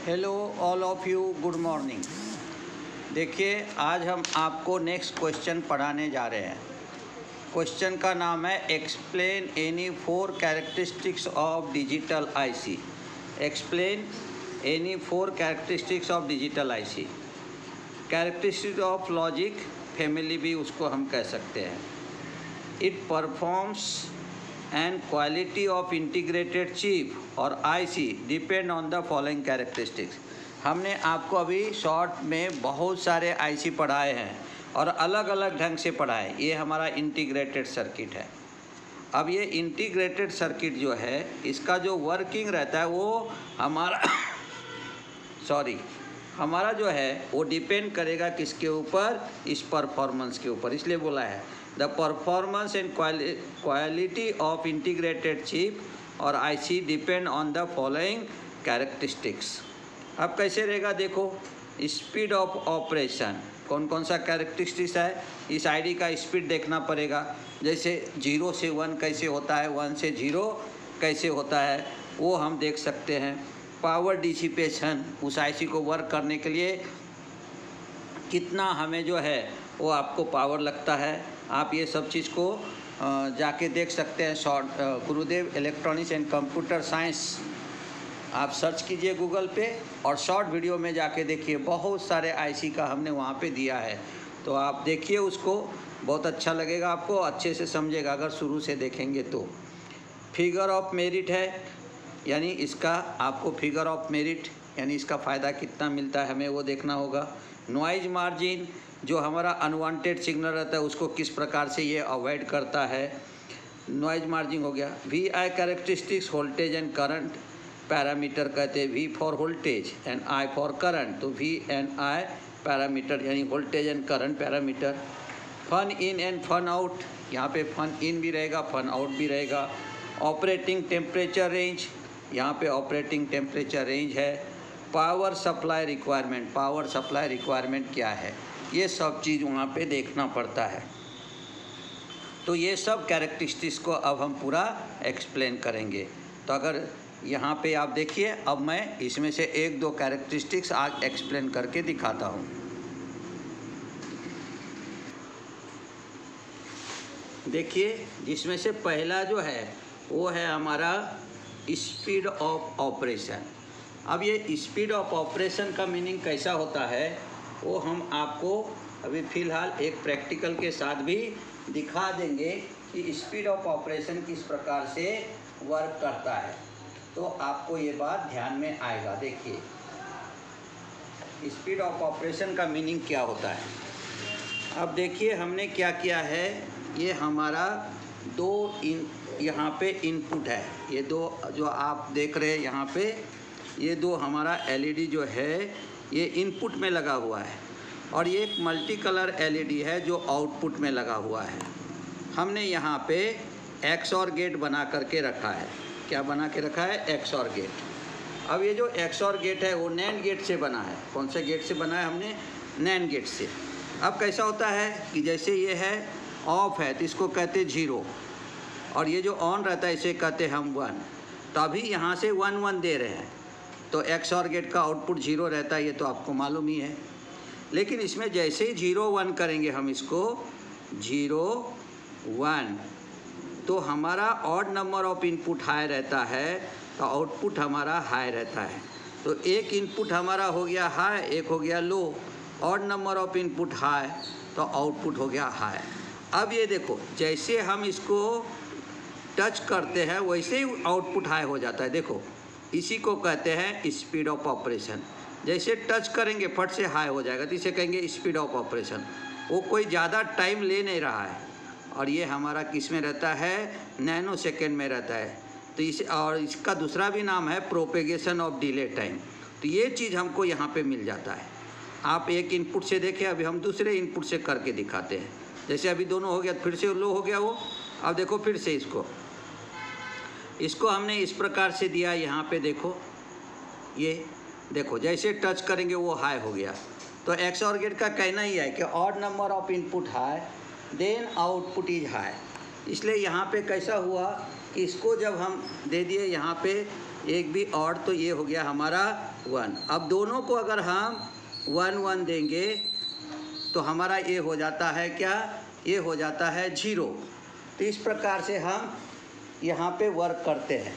Hello all of you, good morning. देखिए, आज हम आपको नेक्स्ट क्वेश्चन पढ़ाने जा रहे हैं। क्वेश्चन का नाम है explain any 4 characteristics of digital IC. Explain any 4 characteristics of digital IC. Characteristics of logic family भी उसको हम कह सकते हैं। It performs and quality of integrated chip और IC depend on the following characteristics। हमने आपको अभी शॉर्ट में बहुत सारे IC पढ़ाए हैं और अलग अलग ढंग से पढ़ाए। ये हमारा इंटीग्रेटेड सर्किट है। अब ये इंटीग्रेटेड सर्किट जो है, इसका जो वर्किंग रहता है वो हमारा जो है वो डिपेंड करेगा किसके ऊपर, इस परफॉर्मेंस के ऊपर। इसलिए बोला है the performance and quality of integrated chip और IC depend on the following characteristics. अब कैसे रहेगा देखो, स्पीड ऑफ ऑपरेशन कौन कौन सा कैरेक्टरिस्टिक्स है, इस आईडी का स्पीड देखना पड़ेगा। जैसे 0 से 1 कैसे होता है, 1 से 0 कैसे होता है, वो हम देख सकते हैं। पावर डिसिपेशन, उस आईसी को वर्क करने के लिए कितना हमें जो है वो आपको पावर लगता है, आप ये सब चीज़ को जाके देख सकते हैं। गुरुदेव इलेक्ट्रॉनिक्स एंड कंप्यूटर साइंस आप सर्च कीजिए गूगल पे और शॉर्ट वीडियो में जाके देखिए, बहुत सारे आईसी का हमने वहाँ पे दिया है। तो आप देखिए उसको, बहुत अच्छा लगेगा आपको, अच्छे से समझेगा अगर शुरू से देखेंगे तो। फिगर ऑफ मेरिट है, यानी इसका आपको फिगर ऑफ मेरिट यानी इसका फ़ायदा कितना मिलता है हमें वो देखना होगा। नॉइज मार्जिन, जो हमारा अनवांटेड सिग्नल रहता है उसको किस प्रकार से ये अवॉइड करता है, नॉइज मार्जिन हो गया। V I characteristics voltage and current parameter कहते हैं, V for voltage and I for current, तो वी एंड आई पैरामीटर यानी voltage and current parameter. Fan in and fan out, यहाँ पे फन इन भी रहेगा, फन आउट भी रहेगा। ऑपरेटिंग टेम्परेचर रेंज, यहाँ पे ऑपरेटिंग टेम्परेचर रेंज है। Power supply requirement, power supply requirement क्या है, ये सब चीज़ वहाँ पे देखना पड़ता है। तो ये सब कैरेक्टरिस्टिक्स को अब हम पूरा एक्सप्लेन करेंगे। तो अगर यहाँ पे आप देखिए, अब मैं इसमें से 1-2 कैरेक्टरिस्टिक्स आज एक्सप्लेन करके दिखाता हूँ। देखिए, जिसमें से पहला जो है वो है हमारा स्पीड ऑफ ऑपरेशन। अब ये स्पीड ऑफ ऑपरेशन का मीनिंग कैसा होता है वो हम आपको अभी फ़िलहाल एक प्रैक्टिकल के साथ भी दिखा देंगे कि स्पीड ऑफ ऑपरेशन किस प्रकार से वर्क करता है, तो आपको ये बात ध्यान में आएगा। देखिए, स्पीड ऑफ ऑपरेशन का मीनिंग क्या होता है। अब देखिए हमने क्या किया है, ये हमारा 2 यहाँ पे इनपुट है। ये 2 जो आप देख रहे हैं यहाँ पे, ये 2 हमारा एलईडी जो है ये इनपुट में लगा हुआ है और ये एक मल्टी कलर एलईडी है जो आउटपुट में लगा हुआ है। हमने यहाँ पे XOR गेट बना करके रखा है। क्या बना के रखा है? XOR gate. अब ये जो XOR गेट है वो NAND गेट से बना है। कौन से गेट से बना है? हमने NAND गेट से। अब कैसा होता है कि जैसे ये है ऑफ है तो इसको कहते 0 और ये जो ऑन रहता है इसे कहते हैं हम 1। तो अभी यहाँ से 1 1 दे रहे हैं तो XOR गेट का आउटपुट 0 रहता है, ये तो आपको मालूम ही है। लेकिन इसमें जैसे ही 0 1 करेंगे हम इसको 0 1, तो हमारा odd number of input high रहता है तो आउटपुट हमारा हाई रहता है। तो एक इनपुट हमारा हो गया हाई, एक हो गया low. Odd number of input high तो आउटपुट हो गया हाई। अब ये देखो, जैसे हम इसको टच करते हैं वैसे ही आउटपुट हाई हो जाता है। देखो, इसी को कहते हैं स्पीड ऑफ ऑपरेशन। जैसे टच करेंगे फट से हाई हो जाएगा तो इसे कहेंगे स्पीड ऑफ ऑपरेशन। वो कोई ज़्यादा टाइम ले नहीं रहा है और ये हमारा किस में रहता है? नैनो सेकेंड में रहता है। तो इसे, और इसका दूसरा भी नाम है प्रोपेगेशन ऑफ डिले टाइम। तो ये चीज़ हमको यहाँ पे मिल जाता है। आप एक इनपुट से देखें, अभी हम दूसरे इनपुट से करके दिखाते हैं। जैसे अभी दोनों हो गया, फिर से लो हो गया वो। अब देखो फिर से इसको हमने इस प्रकार से दिया। यहाँ पे देखो, ये देखो जैसे टच करेंगे वो हाई हो गया। तो XOR गेट का कहना ही है कि odd number of input high then output is high. इसलिए यहाँ पे कैसा हुआ कि इसको जब हम दे दिए यहाँ पे एक भी ऑड तो ये हो गया हमारा 1। अब दोनों को अगर हम 1 1 देंगे तो हमारा ये हो जाता है क्या, ये हो जाता है 0। तो इस प्रकार से हम यहाँ पे वर्क करते हैं,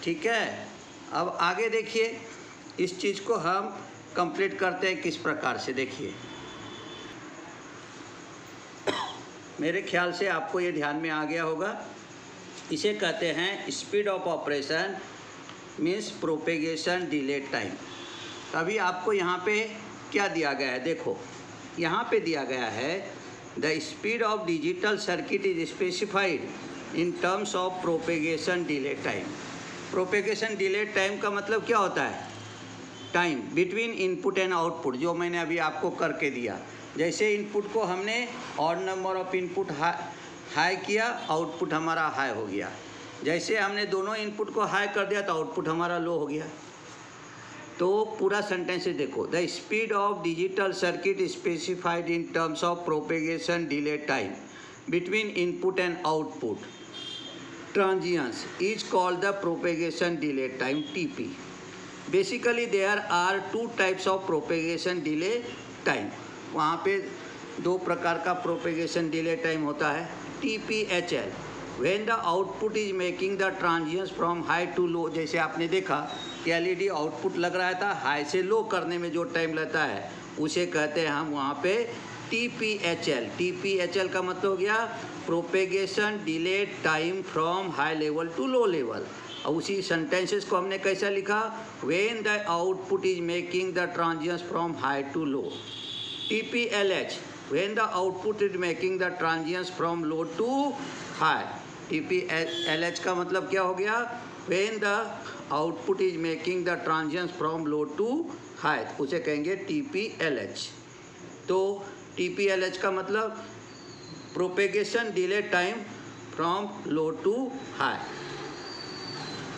ठीक है। अब आगे देखिए, इस चीज़ को हम कंप्लीट करते हैं किस प्रकार से। देखिए मेरे ख्याल से आपको ये ध्यान में आ गया होगा। इसे कहते हैं speed of operation means propagation delay time. अभी आपको यहाँ पे क्या दिया गया है, देखो यहाँ पे दिया गया है the speed of digital circuit is specified in terms of propagation delay time. Propagation delay time का मतलब क्या होता है, time between input and output, जो मैंने अभी आपको करके दिया। जैसे इनपुट को हमने odd number of input high किया, आउटपुट हमारा हाई हो गया। जैसे हमने दोनों इनपुट को हाई कर दिया तो आउटपुट हमारा लो हो गया। तो पूरा सेंटेंस देखो, the speed of digital circuit specified in terms of propagation delay time between input and output transitions is called the propagation delay time TP। Basically there are 2 types of propagation delay time. वहाँ पे 2 प्रकार का propagation delay time होता है। TPHL when the output is making the transitions from high to low. जैसे आपने देखा कि LED आउटपुट लग रहा था, हाई से लो करने में जो टाइम लगता है उसे कहते हैं हम वहाँ पे TPHL। TPHL का मतलब हो गया propagation delay time from high level to low level. और उसी सेंटेंसेस को हमने कैसा लिखा, when the output is making the transitions from high to low. TPLH when the output is making the transitions from low to high। TPLH का मतलब क्या हो गया, when the output is making the transitions from low to high, उसे कहेंगे TPLH। तो TPLH का मतलब propagation delay time from low to high।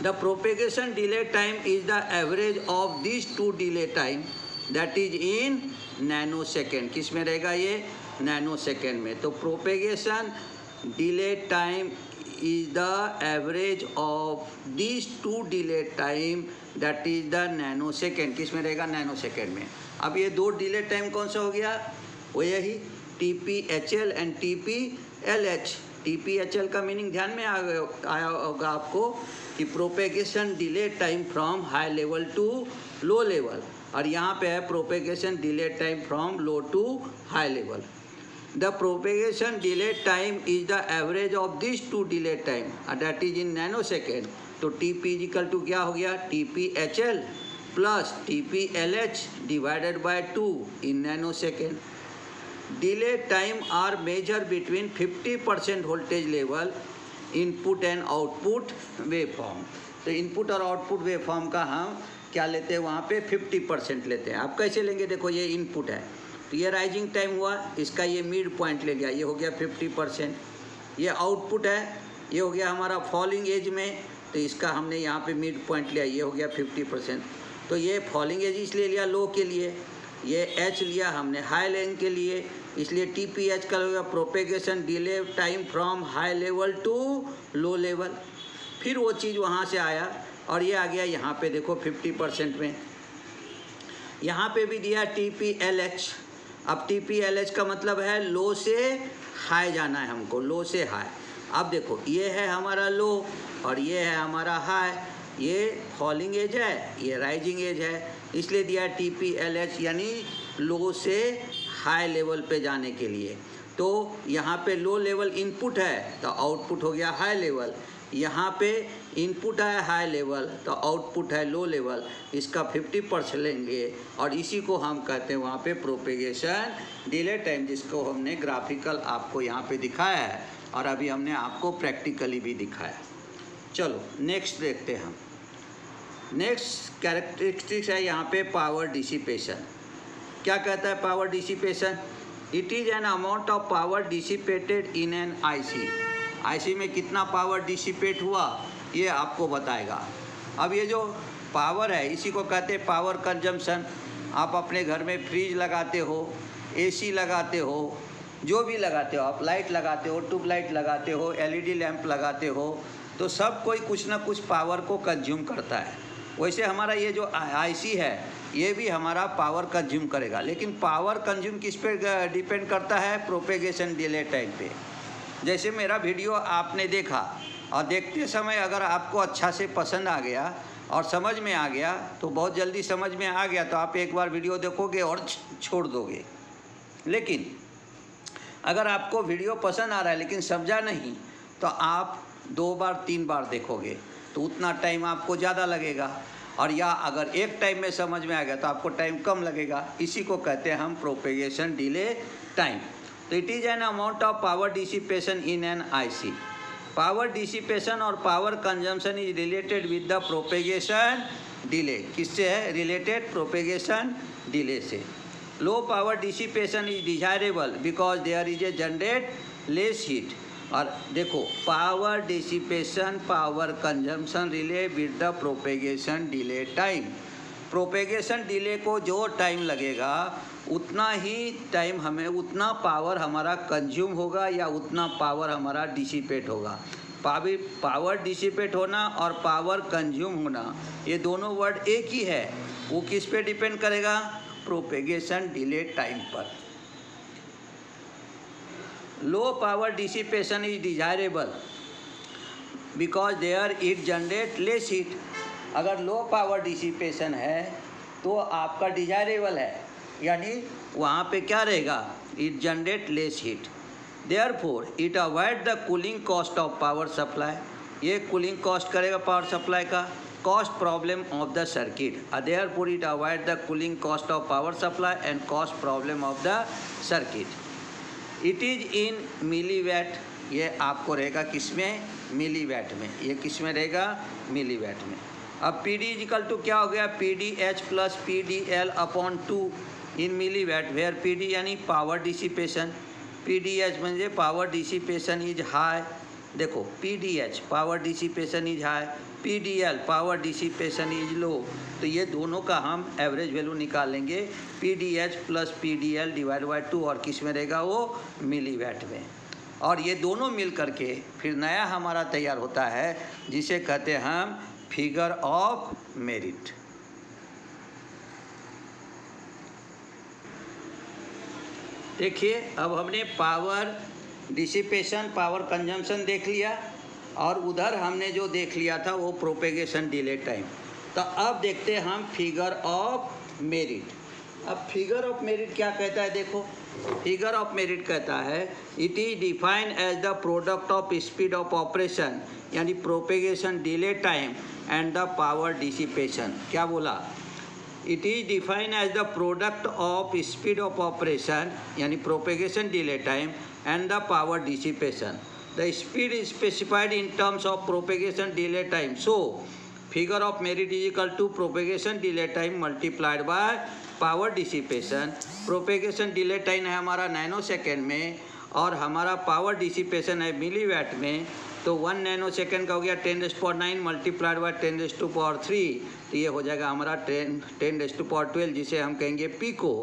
The propagation delay time is the average of these 2 delay time that is in nano second. किस में रहेगा ये, nano second में। तो propagation delay time is the average of this 2 delay time that is the nano second. किस में रहेगा, nano second में। अब ये 2 डिले टाइम कौन सा हो गया, वो यही TPHL एंड TPLH। TPHL का मीनिंग ध्यान में आया होगा आपको कि propagation delay time from high level to low level, और यहाँ पे है propagation delay time from low to high level. The propagation delay time is the average of this 2 delay time that is in nanosecond. तो TP equal to क्या हो गया, TPHL plus TPLH divided by 2 इन nanosecond. Delay time are measure between 50% voltage level input and output waveform. तो input और output waveform का हम क्या लेते हैं, वहाँ पे 50% लेते हैं। आप कैसे लेंगे, देखो ये इनपुट है तो ये राइजिंग टाइम हुआ, इसका ये मिड पॉइंट ले लिया, ये हो गया 50%। ये आउटपुट है, ये हो गया हमारा फॉलिंग एज में, तो इसका हमने यहाँ पे मिड पॉइंट लिया, ये हो गया 50%। तो ये फॉलिंग एज इसलिए लिया लो के लिए, ये H लिया हमने हाई लेवल के लिए, इसलिए TPH का होगा propagation delay time from high level to low level. फिर वो चीज़ वहाँ से आया और ये आ गया यहाँ पे देखो 50% में। यहाँ पे भी दिया TPLH। अब TPLH का मतलब है लो से हाई जाना है हमको, लो से हाई। अब देखो ये है हमारा लो और ये है हमारा हाई, ये फॉलिंग एज है, ये राइजिंग एज है, इसलिए दिया TPLH यानी लो से हाई लेवल पे जाने के लिए। तो यहाँ पे लो लेवल इनपुट है तो आउटपुट हो गया हाई लेवल, यहाँ पे इनपुट है हाई लेवल तो आउटपुट है लो लेवल, इसका 50% लेंगे और इसी को हम कहते हैं वहाँ पे प्रोपेगेशन डिले टाइम, जिसको हमने ग्राफिकल आपको यहाँ पे दिखाया है और अभी हमने आपको प्रैक्टिकली भी दिखाया। चलो नेक्स्ट देखते हैं हम। नेक्स्ट कैरेक्टरिस्टिक्स है यहाँ पे पावर डिसिपेशन। क्या कहता है power dissipation, it is an amount of power dissipated in an IC में कितना पावर डिसिपेट हुआ ये आपको बताएगा। अब ये जो पावर है इसी को कहते हैं पावर कंजम्पशन। आप अपने घर में फ्रिज लगाते हो, एसी लगाते हो, जो भी लगाते हो आप, लाइट लगाते हो, ट्यूबलाइट लगाते हो, LED लैंप लगाते हो, तो सब कोई कुछ ना कुछ पावर को कंज्यूम करता है। वैसे हमारा ये जो आईसी है ये भी हमारा पावर कंज्यूम करेगा, लेकिन पावर कंज्यूम किस पे डिपेंड करता है? प्रोपेगेशन डिले टाइम पे। जैसे मेरा वीडियो आपने देखा और देखते समय अगर आपको अच्छा से पसंद आ गया और समझ में आ गया तो बहुत जल्दी समझ में आ गया तो आप एक बार वीडियो देखोगे और छोड़ दोगे। लेकिन अगर आपको वीडियो पसंद आ रहा है लेकिन समझा नहीं तो आप 2 बार 3 बार देखोगे तो उतना टाइम आपको ज़्यादा लगेगा, और या अगर एक टाइम में समझ में आ गया तो आपको टाइम कम लगेगा। इसी को कहते हैं हम प्रोपेगेशन डिले टाइम। तो it is an amount of power dissipation in an IC. Power dissipation और power consumption is related with the propagation delay. किससे है रिलेटेड? प्रोपेगेशन डिले से। Low power dissipation is desirable because there is a generate less heat. और देखो, power dissipation power consumption relay with the propagation delay time. Propagation delay को जो time लगेगा उतना ही time हमें, उतना पावर हमारा कंज्यूम होगा या उतना पावर हमारा डिसिपेट होगा। पावर डिसिपेट होना और पावर कंज्यूम होना ये दोनों वर्ड एक ही है। वो किस पे डिपेंड करेगा? प्रोपेगेशन डिले टाइम पर। Low power dissipation is desirable because there it generate less heat. अगर लो पावर डिसिपेशन है तो आपका डिजायरेबल है, यानी वहाँ पे क्या रहेगा? It generate less heat. Therefore it avoid the cooling cost of power supply. ये कूलिंग कॉस्ट करेगा पावर सप्लाई का, cost problem of the circuit. Therefore it avoid the cooling cost of power supply and cost problem of the circuit. It is in milliwatt. ये आपको रहेगा किसमें? मिलीवैट में। ये किस में रहेगा? मिलीवैट में। अब पी डी इजिकल टू क्या हो गया? P D H plus P D L upon 2 in milliwatt, where P D यानी power dissipation, P D H म्हणजे पावर डिसिपेशन इज हाई। देखो, P D H power dissipation is high, P D L power dissipation is low. तो ये दोनों का हम average value निकालेंगे, P D H plus P D L divide by 2, और किस में रहेगा? वो मिलीवैट में। और ये दोनों मिल करके फिर नया हमारा तैयार होता है जिसे कहते हैं हम फिगर ऑफ मेरिट। देखिए, अब हमने पावर डिसिपेशन पावर कंजम्पशन देख लिया और उधर हमने जो देख लिया था वो प्रोपेगेशन डिले टाइम। तो अब देखते हैं हम फिगर ऑफ मेरिट। अब फिगर ऑफ मेरिट क्या कहता है? देखो, फिगर ऑफ मेरिट कहता है it is defined as the product of speed of operation यानी propagation delay time and the power dissipation. क्या बोला? It is defined as the product of speed of operation यानी propagation delay time and the power dissipation. The speed is specified in terms of propagation delay time. So, figure of merit is equal to propagation delay time multiplied by power dissipation. Propagation delay time है हमारा nanosecond में और हमारा power dissipation है मिलीवैट में। तो 1 nanosecond का हो गया 10⁻⁹ मल्टीप्लाइड बाई 10⁻3। तो ये हो जाएगा हमारा 10⁻12 जिसे हम कहेंगे पिको,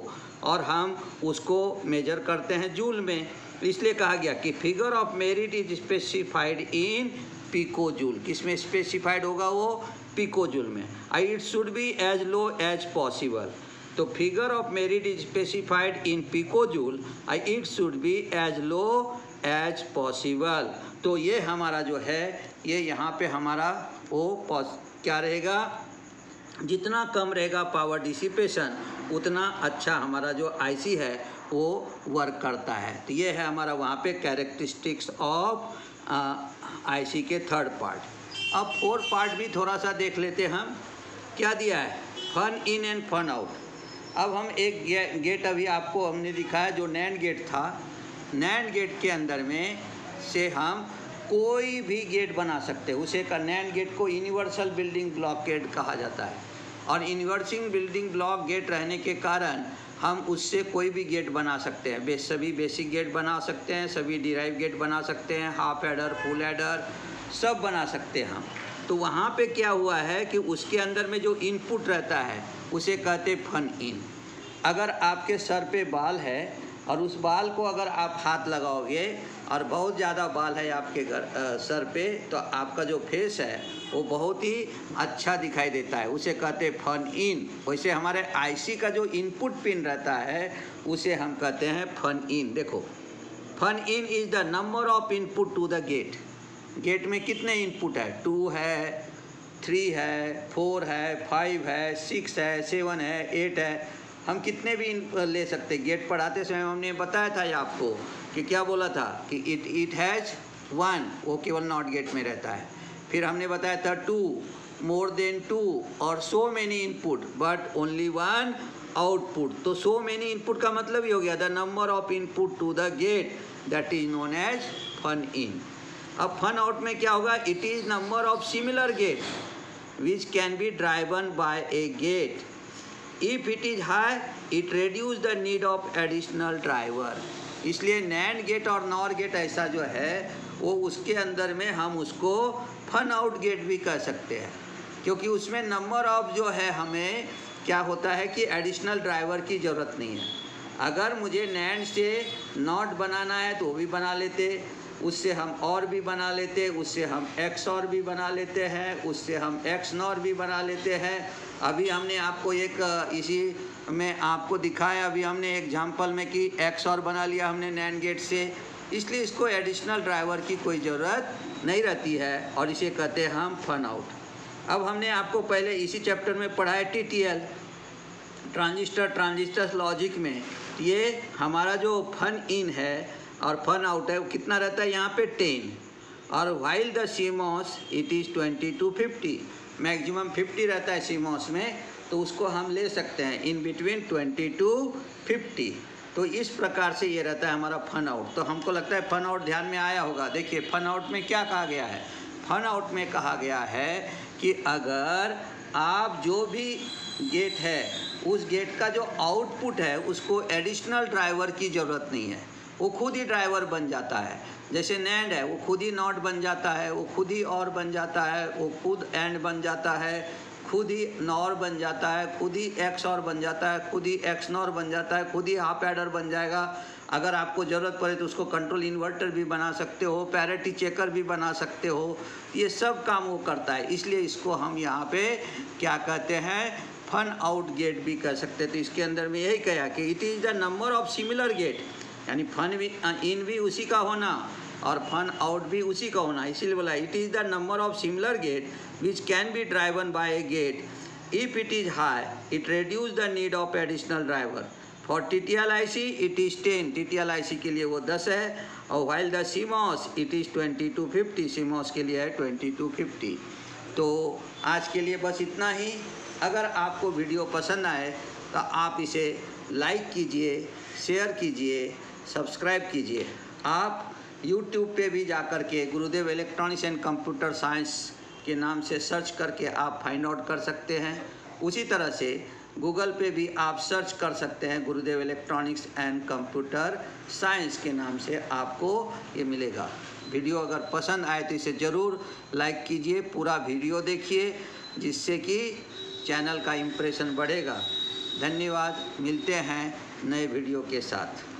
और हम उसको मेजर करते हैं जूल में। इसलिए कहा गया कि figure of merit is specified in picojoule. किस में स्पेसिफाइड होगा? वो पिको जूल में। I it should be as low as possible. तो figure of merit is specified in picojoule, I it should be as low as possible. तो ये हमारा जो है ये यहाँ पे हमारा वो क्या रहेगा? जितना कम रहेगा पावर डिसिपेशन उतना अच्छा हमारा जो आईसी है वो वर्क करता है। तो ये है हमारा वहाँ पे कैरेक्टरिस्टिक्स ऑफ आईसी के थर्ड पार्ट। अब फोर्थ पार्ट भी थोड़ा सा देख लेते हैं हम। क्या दिया है? Fan in and fan out. अब हम एक गेट अभी आपको हमने दिखाया जो नैंड गेट था। नैंड गेट के अंदर में से हम कोई भी गेट बना सकते हैं। उसे का नैंड गेट को यूनिवर्सल बिल्डिंग ब्लॉक गेट कहा जाता है, और यूनिवर्सल बिल्डिंग ब्लॉक गेट रहने के कारण हम उससे कोई भी गेट बना सकते हैं। सभी बेसिक गेट बना सकते हैं, सभी डिराइव गेट बना सकते हैं, हाफ एडर फुल एडर सब बना सकते हैं हम। तो वहाँ पे क्या हुआ है कि उसके अंदर में जो इनपुट रहता है उसे कहते फन इन। अगर आपके सर पे बाल है और उस बाल को अगर आप हाथ लगाओगे और बहुत ज़्यादा बाल है आपके सर पे, तो आपका जो फेस है वो बहुत ही अच्छा दिखाई देता है, उसे कहते हैं फन इन। वैसे हमारे आईसी का जो इनपुट पिन रहता है उसे हम कहते हैं फन इन। देखो, fan in is the number of input to the gate. Gate में कितने इनपुट है? 2 है, 3 है, 4 है, 5 है, 6 है, 7 है, 8 है। हम कितने भी ले सकते। गेट पढ़ाते समय हमने बताया था आपको कि क्या बोला था कि इट हैज़ 1, वो केवल नॉट गेट में रहता है। फिर हमने बताया था 2, मोर देन 2 और so many input but only 1 output. तो सो मैनी इनपुट का मतलब ही हो गया the number of input to the gate, that is known as fan in. अब फन आउट में क्या होगा? It is number of similar gate which can be driven by a gate. If it is high it reduce the need of additional driver. इसलिए NAND gate और NOR gate ऐसा जो है वो उसके अंदर में हम उसको फन आउट गेट भी कह सकते हैं, क्योंकि उसमें नंबर ऑफ जो है हमें क्या होता है कि एडिशनल ड्राइवर की ज़रूरत नहीं है। अगर मुझे नैंड से नॉट बनाना है तो वो भी बना लेते, उससे हम और भी बना लेते, उससे हम एक्स और भी बना लेते हैं, उससे हम एक्स नॉर भी बना लेते हैं। अभी हमने आपको एक इसी में आपको दिखाया, अभी हमने एग्जाम्पल में कि एक्स और बना लिया हमने नैंड गेट से, इसलिए इसको एडिशनल ड्राइवर की कोई ज़रूरत नहीं रहती है और इसे कहते हैं हम फन आउट। अब हमने आपको पहले इसी चैप्टर में पढ़ा है TTL, ट्रांजिस्टर लॉजिक में। ये हमारा जो फन इन है और फन आउट है वो कितना रहता है यहाँ पे 10, और while the CMOS it is 20 to 50, maximum 50 रहता है CMOS में, तो उसको हम ले सकते हैं इन बिटवीन 20 to 50। तो इस प्रकार से ये रहता है हमारा फन आउट। तो हमको लगता है फन आउट ध्यान में आया होगा। देखिए फन आउट में क्या कहा गया है? फन आउट में कहा गया है कि अगर आप जो भी गेट है उस गेट का जो आउटपुट है उसको एडिशनल ड्राइवर की ज़रूरत नहीं है, वो खुद ही ड्राइवर बन जाता है। जैसे नैंड है वो खुद ही नॉट बन जाता है, वो खुद ही और बन जाता है, वो खुद एंड बन जाता है, खुद ही नॉर बन जाता है, खुद ही एक्स और बन जाता है, खुद ही एक्स नॉर बन जाता है, खुद ही हाफ एडर बन जाएगा। अगर आपको ज़रूरत पड़े तो उसको कंट्रोल इन्वर्टर भी बना सकते हो, पैरिटी चेकर भी बना सकते हो, ये सब काम वो करता है। इसलिए इसको हम यहाँ पे क्या कहते हैं? फन आउट गेट भी कह सकते हैं। तो इसके अंदर में यही कहा कि it is the number of similar gate, यानी फन इन भी उसी का होना और फन आउट भी उसी का होना। इसीलिए बोला it is the number of similar gate which can be driven by a gate. If it is high it reduce the need of additional driver. For TTL IC it is 10, TTL IC के लिए वो 10 है, और while the CMOS it is 20 to 50, CMOS के लिए है 20 to 50। तो आज के लिए बस इतना ही। अगर आपको वीडियो पसंद आए तो आप इसे लाइक कीजिए, शेयर कीजिए, सब्सक्राइब कीजिए। आप YouTube पे भी जाकर के गुरुदेव इलेक्ट्रॉनिक्स एंड कंप्यूटर साइंस के नाम से सर्च करके आप फाइंड आउट कर सकते हैं। उसी तरह से गूगल पे भी आप सर्च कर सकते हैं गुरुदेव इलेक्ट्रॉनिक्स एंड कंप्यूटर साइंस के नाम से, आपको ये मिलेगा। वीडियो अगर पसंद आए तो इसे ज़रूर लाइक कीजिए, पूरा वीडियो देखिए, जिससे कि चैनल का इम्प्रेशन बढ़ेगा। धन्यवाद, मिलते हैं नए वीडियो के साथ।